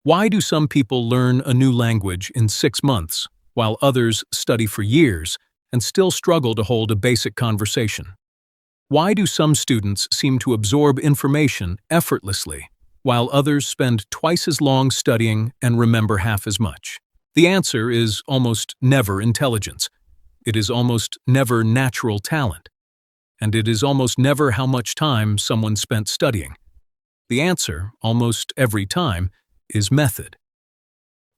Why do some people learn a new language in 6 months, while others study for years and still struggle to hold a basic conversation? Why do some students seem to absorb information effortlessly, while others spend twice as long studying and remember half as much? The answer is almost never intelligence. It is almost never natural talent. And it is almost never how much time someone spent studying. The answer, almost every time, is method.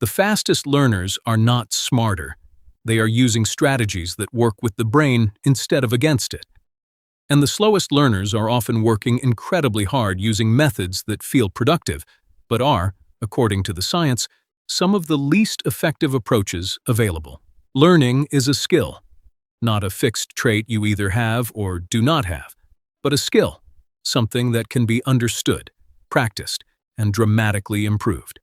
The fastest learners are not smarter. They are using strategies that work with the brain instead of against it. And the slowest learners are often working incredibly hard using methods that feel productive, but are, according to the science, some of the least effective approaches available. Learning is a skill, not a fixed trait you either have or do not have, but a skill, something that can be understood, practiced, and dramatically improved.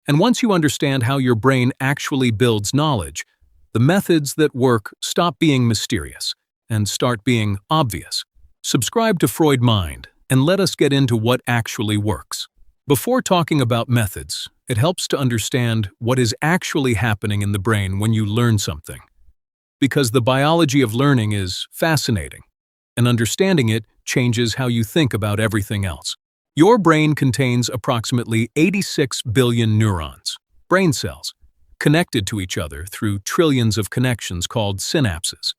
And once you understand how your brain actually builds knowledge, the methods that work stop being mysterious and start being obvious. Subscribe to Freud Mind and let us get into what actually works. Before talking about methods, it helps to understand what is actually happening in the brain when you learn something. Because the biology of learning is fascinating, and understanding it changes how you think about everything else. Your brain contains approximately 86 billion neurons, brain cells, connected to each other through trillions of connections called synapses.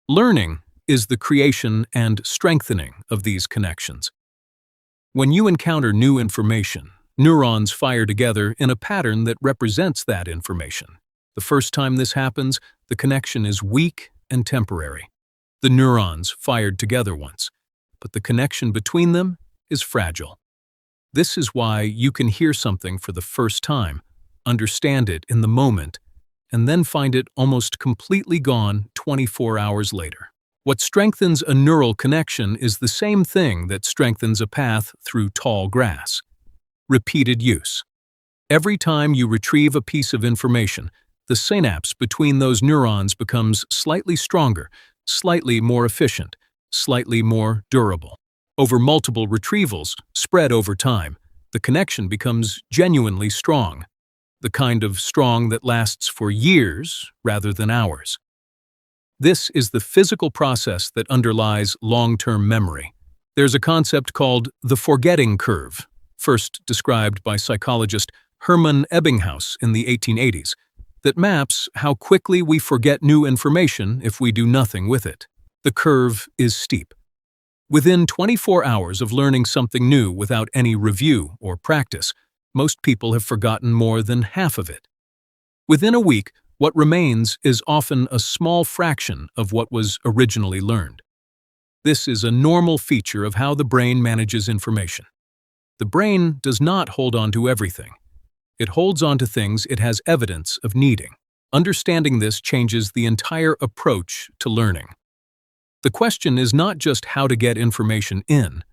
Learning is the creation and strengthening of these connections. When you encounter new information, neurons fire together in a pattern that represents that information. The first time this happens, the connection is weak and temporary. The neurons fired together once, but the connection between them is fragile. This is why you can hear something for the first time, understand it in the moment, and then find it almost completely gone 24 hours later. What strengthens a neural connection is the same thing that strengthens a path through tall grass: repeated use. Every time you retrieve a piece of information, the synapse between those neurons becomes slightly stronger, slightly more efficient, slightly more durable. Over multiple retrievals, spread over time, the connection becomes genuinely strong, the kind of strong that lasts for years rather than hours. This is the physical process that underlies long-term memory. There's a concept called the forgetting curve, first described by psychologist Hermann Ebbinghaus in the 1880s, that maps how quickly we forget new information if we do nothing with it. The curve is steep. Within 24 hours of learning something new without any review or practice, most people have forgotten more than half of it. Within a week, what remains is often a small fraction of what was originally learned. This is a normal feature of how the brain manages information. The brain does not hold on to everything. It holds on to things it has evidence of needing. Understanding this changes the entire approach to learning. The question is not just how to get information in.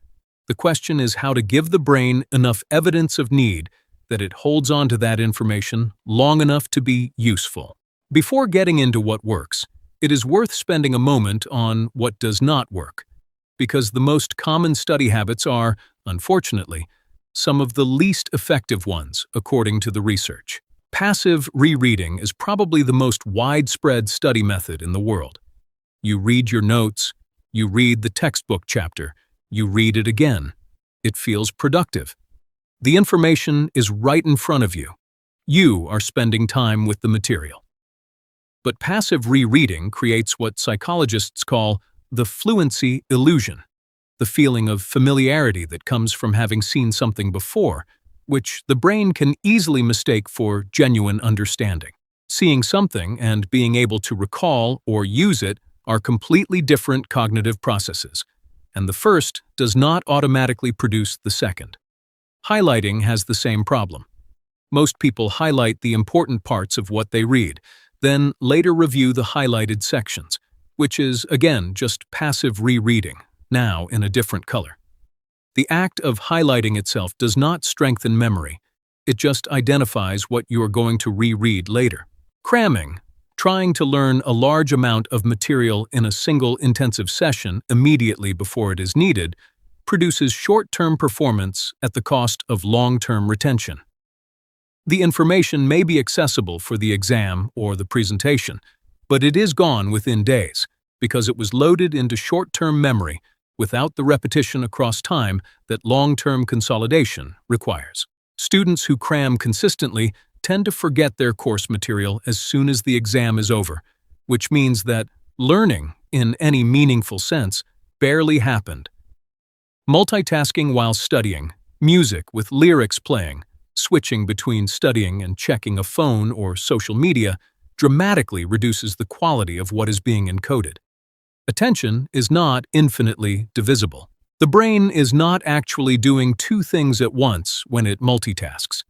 The question is how to give the brain enough evidence of need that it holds on to that information long enough to be useful. Before getting into what works, it is worth spending a moment on what does not work, because the most common study habits are, unfortunately, some of the least effective ones, according to the research. Passive rereading is probably the most widespread study method in the world. You read your notes, you read the textbook chapter, you read it again. It feels productive. The information is right in front of you. You are spending time with the material. But passive rereading creates what psychologists call the fluency illusion, the feeling of familiarity that comes from having seen something before, which the brain can easily mistake for genuine understanding. Seeing something and being able to recall or use it are completely different cognitive processes, and the first does not automatically produce the second. Highlighting has the same problem. Most people highlight the important parts of what they read, then later review the highlighted sections, which is, again, just passive rereading, now in a different color. The act of highlighting itself does not strengthen memory. It just identifies what you are going to reread later. Cramming, trying to learn a large amount of material in a single intensive session immediately before it is needed, produces short-term performance at the cost of long-term retention. The information may be accessible for the exam or the presentation, but it is gone within days because it was loaded into short-term memory without the repetition across time that long-term consolidation requires. Students who cram consistently tend to forget their course material as soon as the exam is over, which means that learning, in any meaningful sense, barely happened. Multitasking while studying, music with lyrics playing, switching between studying and checking a phone or social media dramatically reduces the quality of what is being encoded. Attention is not infinitely divisible. The brain is not actually doing two things at once when it multitasks.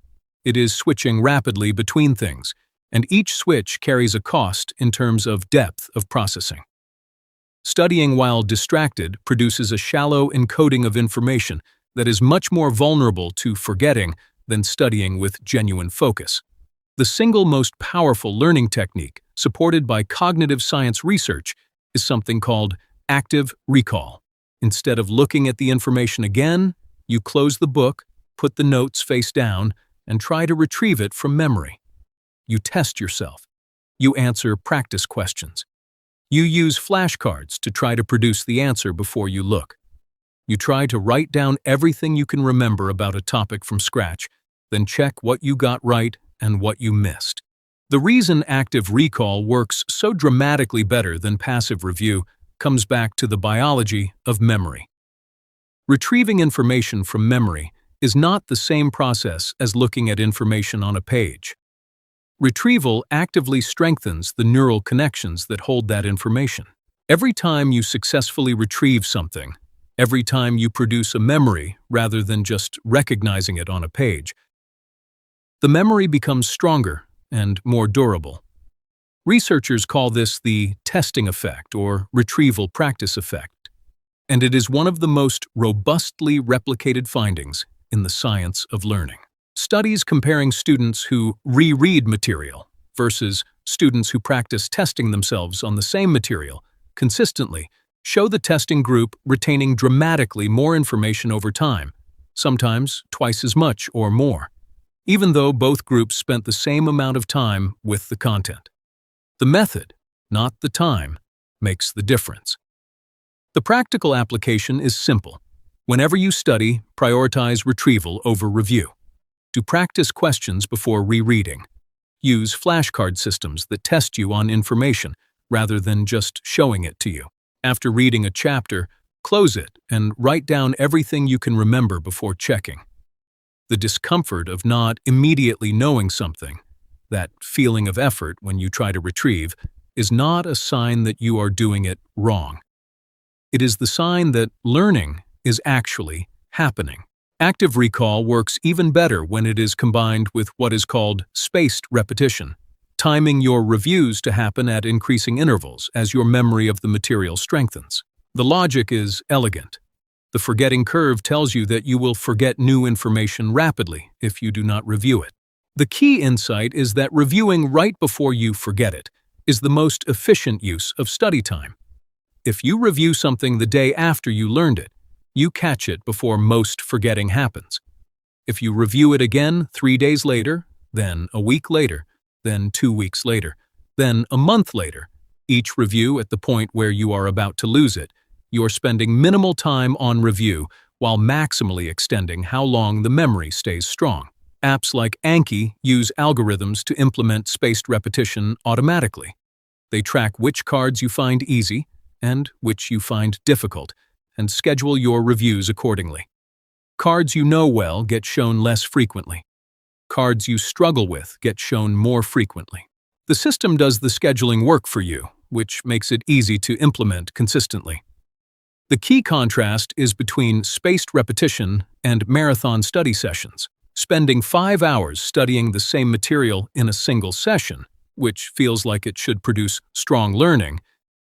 It is switching rapidly between things, and each switch carries a cost in terms of depth of processing. Studying while distracted produces a shallow encoding of information that is much more vulnerable to forgetting than studying with genuine focus. The single most powerful learning technique, supported by cognitive science research, is something called active recall. Instead of looking at the information again, you close the book, put the notes face down, and try to retrieve it from memory. You test yourself. You answer practice questions. You use flashcards to try to produce the answer before you look. You try to write down everything you can remember about a topic from scratch, then check what you got right and what you missed. The reason active recall works so dramatically better than passive review comes back to the biology of memory. Retrieving information from memory is not the same process as looking at information on a page. Retrieval actively strengthens the neural connections that hold that information. Every time you successfully retrieve something, every time you produce a memory rather than just recognizing it on a page, the memory becomes stronger and more durable. Researchers call this the testing effect or retrieval practice effect, and it is one of the most robustly replicated findings in the science of learning. Studies comparing students who reread material versus students who practice testing themselves on the same material consistently show the testing group retaining dramatically more information over time, sometimes twice as much or more, even though both groups spent the same amount of time with the content. The method, not the time, makes the difference. The practical application is simple. Whenever you study, prioritize retrieval over review. Do practice questions before rereading. Use flashcard systems that test you on information rather than just showing it to you. After reading a chapter, close it and write down everything you can remember before checking. The discomfort of not immediately knowing something, that feeling of effort when you try to retrieve, is not a sign that you are doing it wrong. It is the sign that learning is actually happening. Active recall works even better when it is combined with what is called spaced repetition, timing your reviews to happen at increasing intervals as your memory of the material strengthens. The logic is elegant. The forgetting curve tells you that you will forget new information rapidly if you do not review it. The key insight is that reviewing right before you forget it is the most efficient use of study time. If you review something the day after you learned it, you catch it before most forgetting happens. If you review it again 3 days later, then a week later, then 2 weeks later, then a month later, each review at the point where you are about to lose it, you are spending minimal time on review while maximally extending how long the memory stays strong. Apps like Anki use algorithms to implement spaced repetition automatically. They track which cards you find easy and which you find difficult, and schedule your reviews accordingly. Cards you know well get shown less frequently. Cards you struggle with get shown more frequently. The system does the scheduling work for you, which makes it easy to implement consistently. The key contrast is between spaced repetition and marathon study sessions. Spending 5 hours studying the same material in a single session, which feels like it should produce strong learning,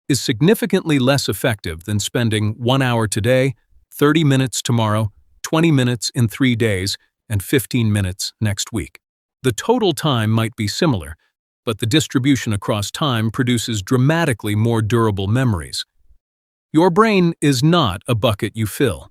is significantly less effective than spending 1 hour today, 30 minutes tomorrow, 20 minutes in 3 days, and 15 minutes next week. The total time might be similar, but the distribution across time produces dramatically more durable memories. Your brain is not a bucket you fill.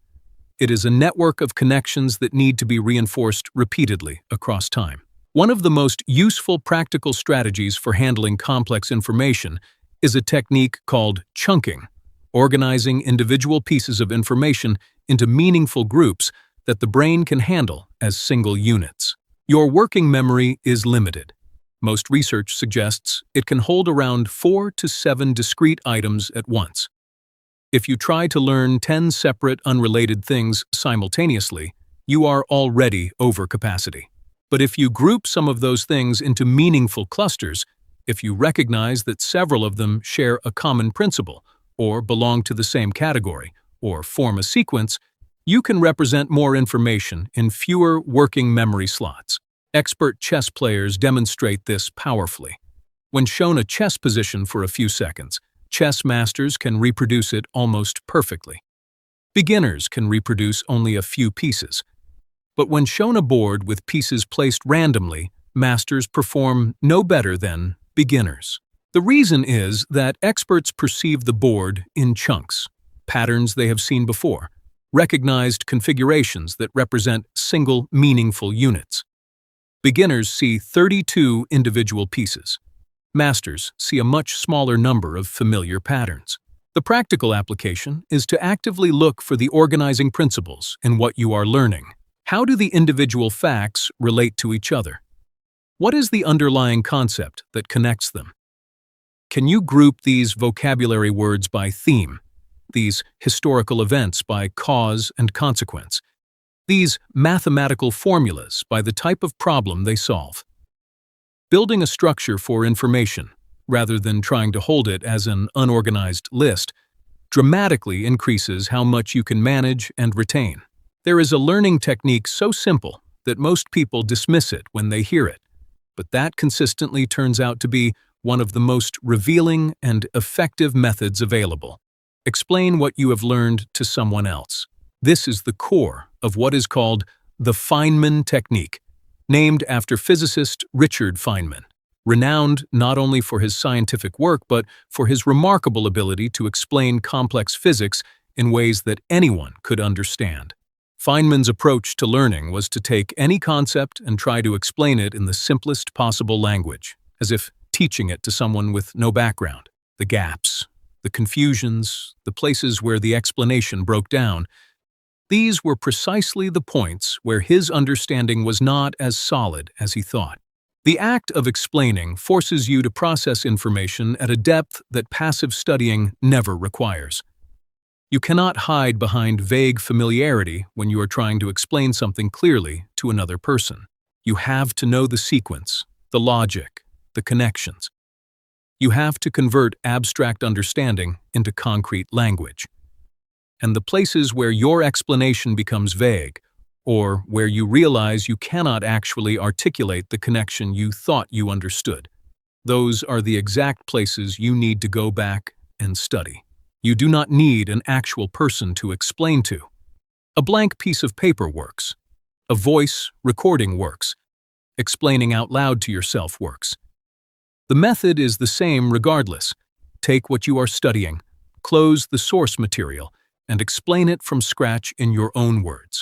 It is a network of connections that need to be reinforced repeatedly across time. One of the most useful practical strategies for handling complex information is a technique called chunking, organizing individual pieces of information into meaningful groups that the brain can handle as single units. Your working memory is limited. Most research suggests it can hold around 4 to 7 discrete items at once. If you try to learn 10 separate, unrelated things simultaneously, you are already over capacity. But if you group some of those things into meaningful clusters, if you recognize that several of them share a common principle, or belong to the same category, or form a sequence, you can represent more information in fewer working memory slots. Expert chess players demonstrate this powerfully. When shown a chess position for a few seconds, chess masters can reproduce it almost perfectly. Beginners can reproduce only a few pieces. But when shown a board with pieces placed randomly, masters perform no better than beginners. The reason is that experts perceive the board in chunks, patterns they have seen before, recognized configurations that represent single, meaningful units. Beginners see 32 individual pieces. Masters see a much smaller number of familiar patterns. The practical application is to actively look for the organizing principles in what you are learning. How do the individual facts relate to each other? What is the underlying concept that connects them? Can you group these vocabulary words by theme, these historical events by cause and consequence, these mathematical formulas by the type of problem they solve? Building a structure for information, rather than trying to hold it as an unorganized list, dramatically increases how much you can manage and retain. There is a learning technique so simple that most people dismiss it when they hear it, but that consistently turns out to be one of the most revealing and effective methods available. Explain what you have learned to someone else. This is the core of what is called the Feynman Technique, named after physicist Richard Feynman, renowned not only for his scientific work but for his remarkable ability to explain complex physics in ways that anyone could understand. Feynman's approach to learning was to take any concept and try to explain it in the simplest possible language, as if teaching it to someone with no background. The gaps, the confusions, the places where the explanation broke down, these were precisely the points where his understanding was not as solid as he thought. The act of explaining forces you to process information at a depth that passive studying never requires. You cannot hide behind vague familiarity when you are trying to explain something clearly to another person. You have to know the sequence, the logic, the connections. You have to convert abstract understanding into concrete language. And the places where your explanation becomes vague, or where you realize you cannot actually articulate the connection you thought you understood, those are the exact places you need to go back and study. You do not need an actual person to explain to. A blank piece of paper works. A voice recording works. Explaining out loud to yourself works. The method is the same regardless. Take what you are studying, close the source material, and explain it from scratch in your own words.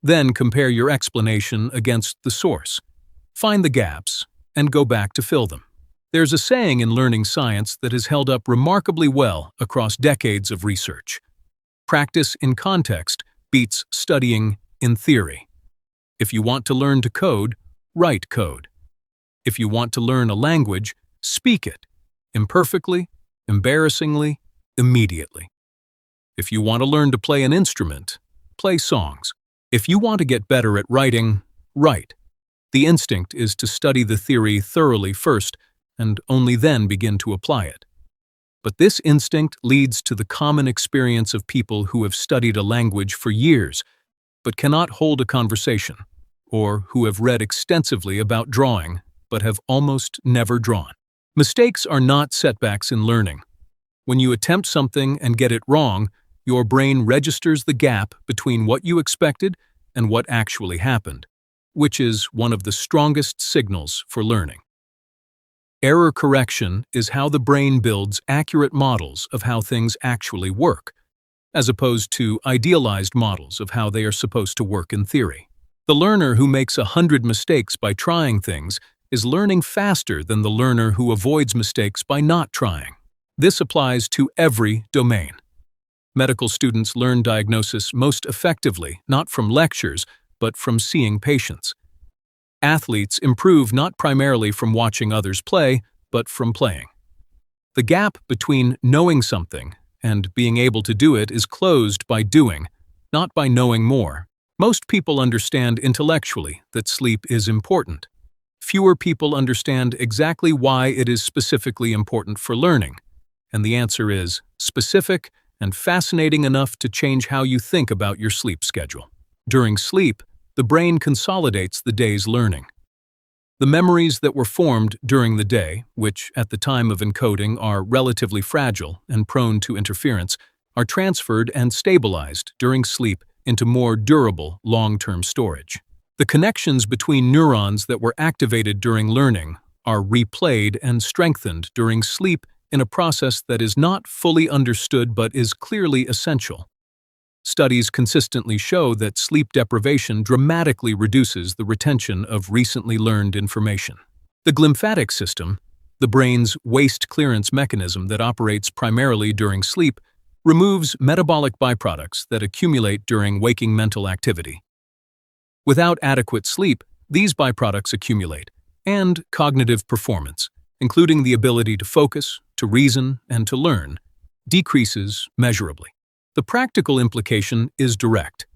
Then compare your explanation against the source. Find the gaps, and go back to fill them. There's a saying in learning science that has held up remarkably well across decades of research. Practice in context beats studying in theory. If you want to learn to code, write code. If you want to learn a language, speak it, imperfectly, embarrassingly, immediately. If you want to learn to play an instrument, play songs. If you want to get better at writing, write. The instinct is to study the theory thoroughly first, and only then begin to apply it. But this instinct leads to the common experience of people who have studied a language for years, but cannot hold a conversation, or who have read extensively about drawing, but have almost never drawn. Mistakes are not setbacks in learning. When you attempt something and get it wrong, your brain registers the gap between what you expected and what actually happened, which is one of the strongest signals for learning. Error correction is how the brain builds accurate models of how things actually work, as opposed to idealized models of how they are supposed to work in theory. The learner who makes 100 mistakes by trying things is learning faster than the learner who avoids mistakes by not trying. This applies to every domain. Medical students learn diagnosis most effectively, not from lectures, but from seeing patients. Athletes improve not primarily from watching others play, but from playing. The gap between knowing something and being able to do it is closed by doing, not by knowing more. Most people understand intellectually that sleep is important. Fewer people understand exactly why it is specifically important for learning, and the answer is specific and fascinating enough to change how you think about your sleep schedule. During sleep, the brain consolidates the day's learning. The memories that were formed during the day, which at the time of encoding are relatively fragile and prone to interference, are transferred and stabilized during sleep into more durable, long-term storage. The connections between neurons that were activated during learning are replayed and strengthened during sleep in a process that is not fully understood but is clearly essential. Studies consistently show that sleep deprivation dramatically reduces the retention of recently learned information. The glymphatic system, the brain's waste clearance mechanism that operates primarily during sleep, removes metabolic byproducts that accumulate during waking mental activity. Without adequate sleep, these byproducts accumulate, and cognitive performance, including the ability to focus, to reason, and to learn, decreases measurably. The practical implication is direct.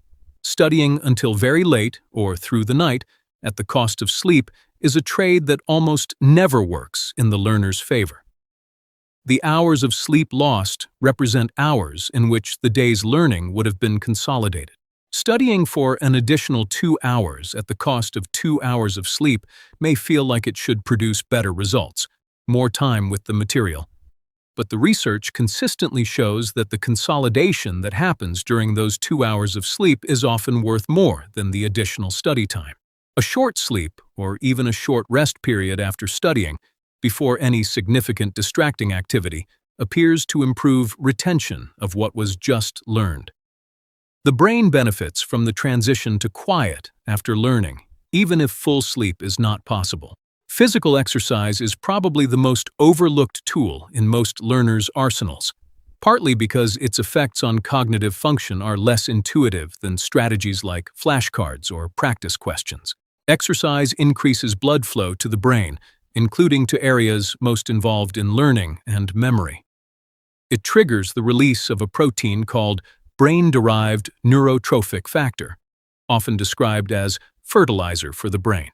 Studying until very late, or through the night, at the cost of sleep is a trade that almost never works in the learner's favor. The hours of sleep lost represent hours in which the day's learning would have been consolidated. Studying for an additional 2 hours at the cost of 2 hours of sleep may feel like it should produce better results, more time with the material. But the research consistently shows that the consolidation that happens during those 2 hours of sleep is often worth more than the additional study time. A short sleep, or even a short rest period after studying, before any significant distracting activity, appears to improve retention of what was just learned. The brain benefits from the transition to quiet after learning, even if full sleep is not possible. Physical exercise is probably the most overlooked tool in most learners' arsenals, partly because its effects on cognitive function are less intuitive than strategies like flashcards or practice questions. Exercise increases blood flow to the brain, including to areas most involved in learning and memory. It triggers the release of a protein called brain-derived neurotrophic factor, often described as fertilizer for the brain,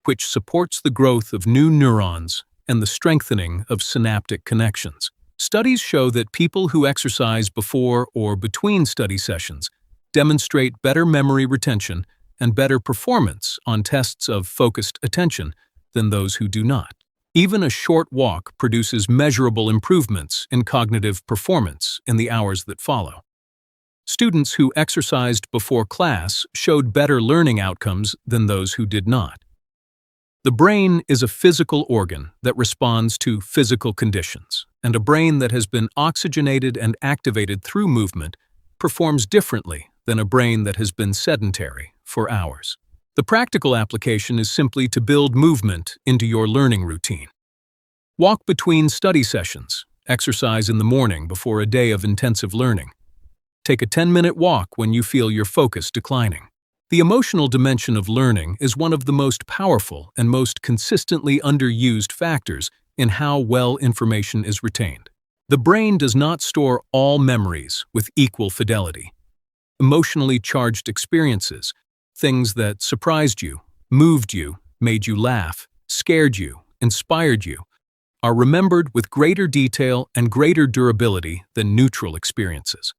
which supports the growth of new neurons and the strengthening of synaptic connections. Studies show that people who exercise before or between study sessions demonstrate better memory retention and better performance on tests of focused attention than those who do not. Even a short walk produces measurable improvements in cognitive performance in the hours that follow. Students who exercised before class showed better learning outcomes than those who did not. The brain is a physical organ that responds to physical conditions, and a brain that has been oxygenated and activated through movement performs differently than a brain that has been sedentary for hours. The practical application is simply to build movement into your learning routine. Walk between study sessions, exercise in the morning before a day of intensive learning. Take a 10-minute walk when you feel your focus declining. The emotional dimension of learning is one of the most powerful and most consistently underused factors in how well information is retained. The brain does not store all memories with equal fidelity. Emotionally charged experiences, things that surprised you, moved you, made you laugh, scared you, inspired you, are remembered with greater detail and greater durability than neutral experiences.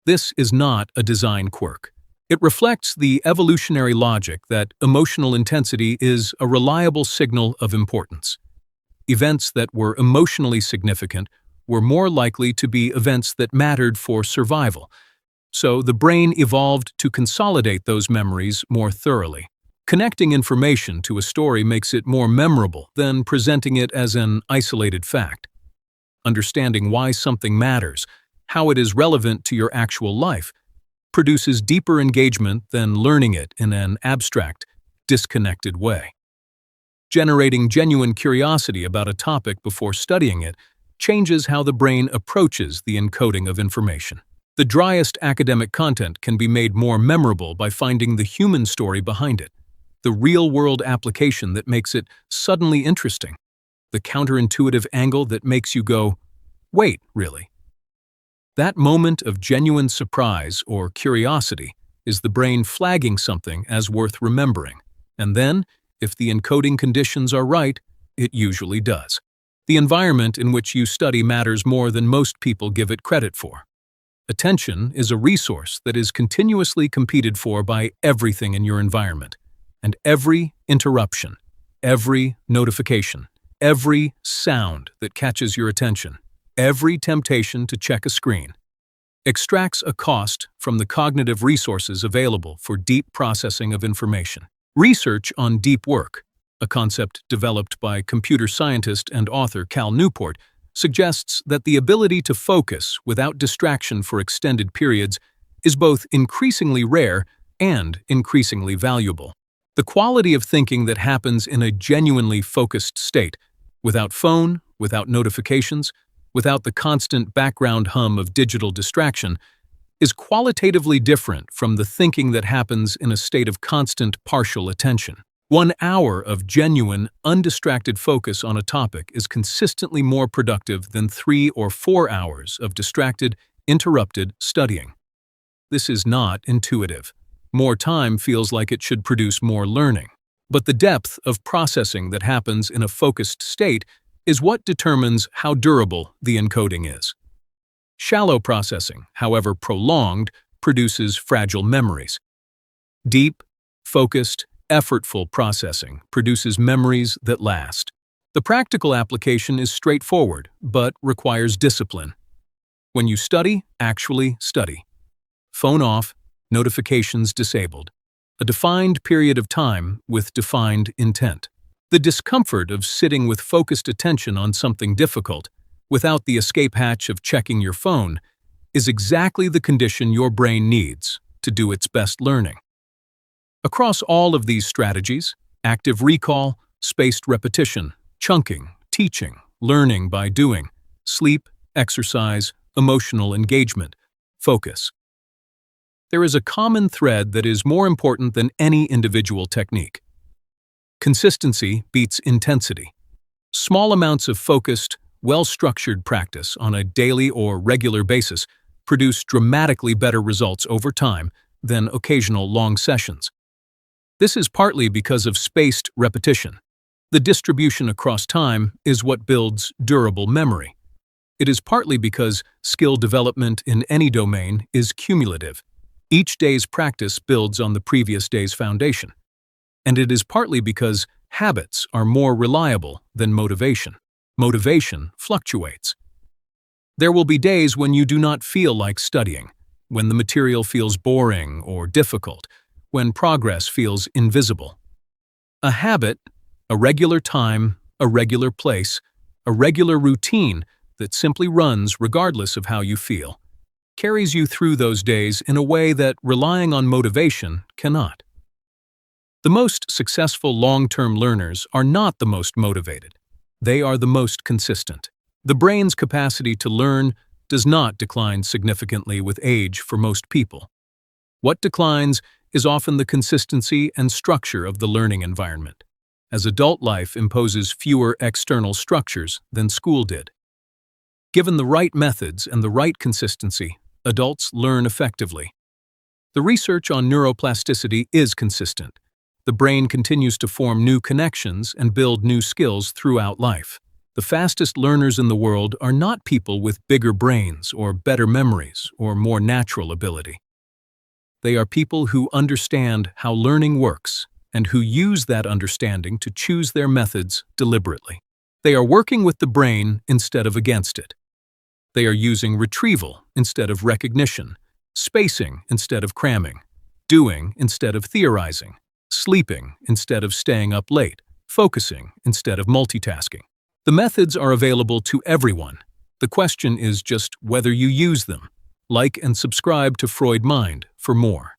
This is not a design quirk. It reflects the evolutionary logic that emotional intensity is a reliable signal of importance. Events that were emotionally significant were more likely to be events that mattered for survival, so the brain evolved to consolidate those memories more thoroughly. Connecting information to a story makes it more memorable than presenting it as an isolated fact. Understanding why something matters, how it is relevant to your actual life, produces deeper engagement than learning it in an abstract, disconnected way. Generating genuine curiosity about a topic before studying it changes how the brain approaches the encoding of information. The driest academic content can be made more memorable by finding the human story behind it, the real-world application that makes it suddenly interesting, the counterintuitive angle that makes you go, "Wait, really?" That moment of genuine surprise or curiosity is the brain flagging something as worth remembering, and then, if the encoding conditions are right, it usually does. The environment in which you study matters more than most people give it credit for. Attention is a resource that is continuously competed for by everything in your environment, and every interruption, every notification, every sound that catches your attention, every temptation to check a screen, extracts a cost from the cognitive resources available for deep processing of information. Research on deep work, a concept developed by computer scientist and author Cal Newport, suggests that the ability to focus without distraction for extended periods is both increasingly rare and increasingly valuable. The quality of thinking that happens in a genuinely focused state, without phone, without notifications, without the constant background hum of digital distraction, is qualitatively different from the thinking that happens in a state of constant partial attention. 1 hour of genuine, undistracted focus on a topic is consistently more productive than 3 or 4 hours of distracted, interrupted studying. This is not intuitive. More time feels like it should produce more learning. But the depth of processing that happens in a focused state is what determines how durable the encoding is. Shallow processing, however prolonged, produces fragile memories. Deep, focused, effortful processing produces memories that last. The practical application is straightforward, but requires discipline. When you study, actually study. Phone off, notifications disabled. A defined period of time with defined intent. The discomfort of sitting with focused attention on something difficult, without the escape hatch of checking your phone, is exactly the condition your brain needs to do its best learning. Across all of these strategies, active recall, spaced repetition, chunking, teaching, learning by doing, sleep, exercise, emotional engagement, focus. There is a common thread that is more important than any individual technique. Consistency beats intensity. Small amounts of focused, well-structured practice on a daily or regular basis produce dramatically better results over time than occasional long sessions. This is partly because of spaced repetition. The distribution across time is what builds durable memory. It is partly because skill development in any domain is cumulative. Each day's practice builds on the previous day's foundation. And it is partly because habits are more reliable than motivation. Motivation fluctuates. There will be days when you do not feel like studying, when the material feels boring or difficult, when progress feels invisible. A habit, a regular time, a regular place, a regular routine that simply runs regardless of how you feel, carries you through those days in a way that relying on motivation cannot. The most successful long-term learners are not the most motivated. They are the most consistent. The brain's capacity to learn does not decline significantly with age for most people. What declines is often the consistency and structure of the learning environment, as adult life imposes fewer external structures than school did. Given the right methods and the right consistency, adults learn effectively. The research on neuroplasticity is consistent. The brain continues to form new connections and build new skills throughout life. The fastest learners in the world are not people with bigger brains or better memories or more natural ability. They are people who understand how learning works and who use that understanding to choose their methods deliberately. They are working with the brain instead of against it. They are using retrieval instead of recognition, spacing instead of cramming, doing instead of theorizing, sleeping instead of staying up late, focusing instead of multitasking. The methods are available to everyone. The question is just whether you use them. Like and subscribe to Freud Mind for more.